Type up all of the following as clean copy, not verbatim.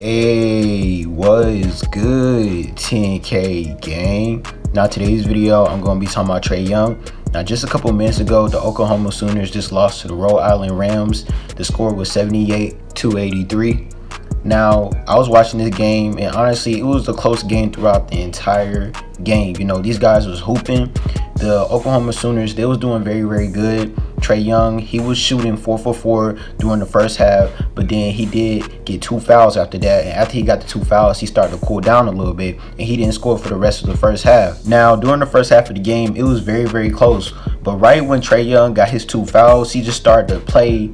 Hey, what is good, 10K gang? Now today's video, I'm going to be talking about Trae Young. Now just a couple minutes ago, the Oklahoma Sooners just lost to the Rhode Island Rams. The score was 78-83. Now, I was watching this game, and honestly, it was a close game throughout the entire game. You know, these guys was hooping. The Oklahoma Sooners, they was doing very, very good. Trae Young, he was shooting 4 for 4 during the first half, but then he did get 2 fouls after that. And after he got the 2 fouls, he started to cool down a little bit, and he didn't score for the rest of the first half. Now, during the first half of the game, it was very, very close. But right when Trae Young got his 2 fouls, he just started to play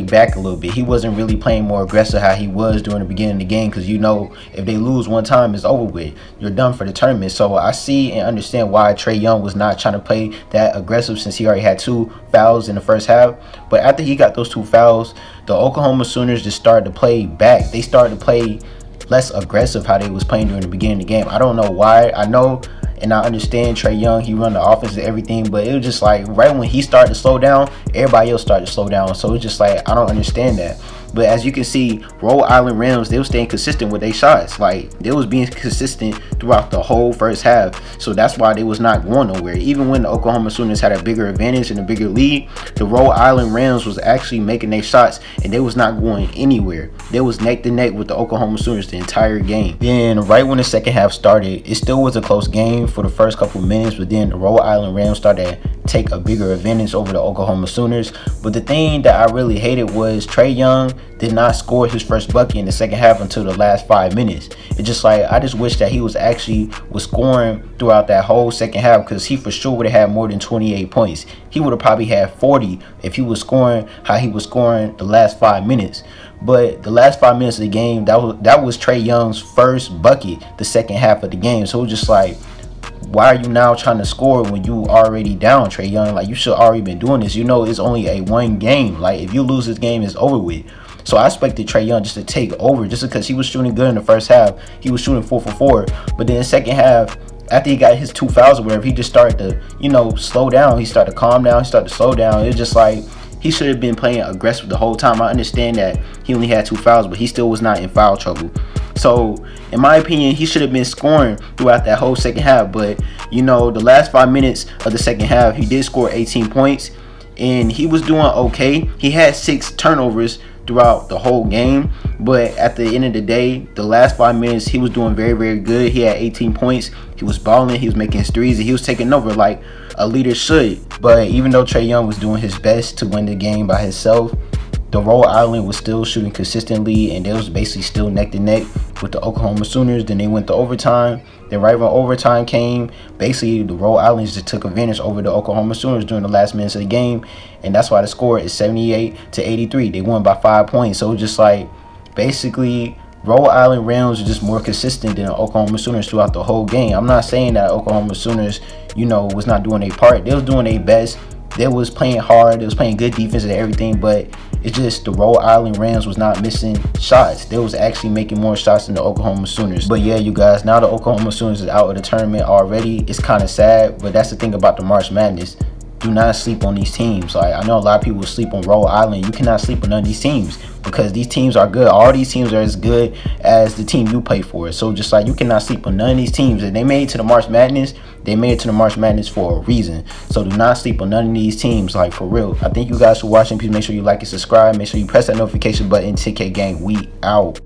back a little bit. He wasn't really playing more aggressive how he was during the beginning of the game, because you know, if they lose one time, it's over with. You're done for the tournament. So I see and understand why Trae Young was not trying to play that aggressive, since he already had 2 fouls in the first half. But after he got those 2 fouls, the Oklahoma Sooners just started to play back. They started to play less aggressive how they was playing during the beginning of the game. I don't know why. I know and I understand Trae Young, he run the offense and everything, but it was just like right when he started to slow down, everybody else started to slow down. So it's just like, I don't understand that. But as you can see, Rhode Island Rams, they were staying consistent with their shots. Like, they was being consistent throughout the whole first half. So that's why they was not going nowhere. Even when the Oklahoma Sooners had a bigger advantage and a bigger lead, the Rhode Island Rams was actually making their shots, and they was not going anywhere. They was neck to neck with the Oklahoma Sooners the entire game. Then right when the second half started, it still was a close game for the first couple minutes, but then the Rhode Island Rams started to take a bigger advantage over the Oklahoma Sooners. But the thing that I really hated was Trae Young did not score his first bucket in the second half until the last 5 minutes. It's just like, I just wish that he was scoring throughout that whole second half, because he for sure would have had more than 28 points. He would have probably had 40 if he was scoring how he was scoring the last 5 minutes. But the last 5 minutes of the game, that was Trae Young's first bucket the second half of the game. So it was just like, why are you now trying to score when you already down, Trae Young? Like, you should already been doing this. You know, it's only a 1 game. Like, if you lose this game, it's over with. So I expected Trae Young just to take over, just because he was shooting good in the first half. He was shooting 4 for 4. But then the second half, after he got his 2 fouls or whatever, he just started to, you know, slow down. He started to calm down. He started to slow down. It's just like, he should have been playing aggressive the whole time. I understand that he only had 2 fouls, but he still was not in foul trouble. So, in my opinion, he should have been scoring throughout that whole second half. But, you know, the last 5 minutes of the second half, he did score 18 points. And he was doing okay. He had 6 turnovers throughout the whole game. But at the end of the day, the last 5 minutes, he was doing very, very good. He had 18 points. He was balling. He was making his threes. And he was taking over like a leader should. But even though Trae Young was doing his best to win the game by himself, the Rhode Island was still shooting consistently, and they was basically still neck to neck with the Oklahoma Sooners. Then they went to overtime. Then right when overtime came, basically the Rhode Islands just took advantage over the Oklahoma Sooners during the last minutes of the game, and that's why the score is 78-83. They won by 5 points. So just like, basically, Rhode Island Rams are just more consistent than the Oklahoma Sooners throughout the whole game. I'm not saying that Oklahoma Sooners, you know, was not doing their part. They was doing their best. They was playing hard. They was playing good defense and everything, but it's just the Rhode Island Rams was not missing shots. They was actually making more shots than the Oklahoma Sooners. But yeah, you guys, now the Oklahoma Sooners is out of the tournament already. It's kind of sad, but that's the thing about the March Madness. Do not sleep on these teams. Like, I know a lot of people sleep on Rhode Island. You cannot sleep on none of these teams, because these teams are good. All these teams are as good as the team you play for. So just like, you cannot sleep on none of these teams. If they made it to the March Madness, they made it to the March Madness for a reason. So do not sleep on none of these teams, like, for real. I thank you guys for watching. Please make sure you like and subscribe. Make sure you press that notification button. 10K gang, we out.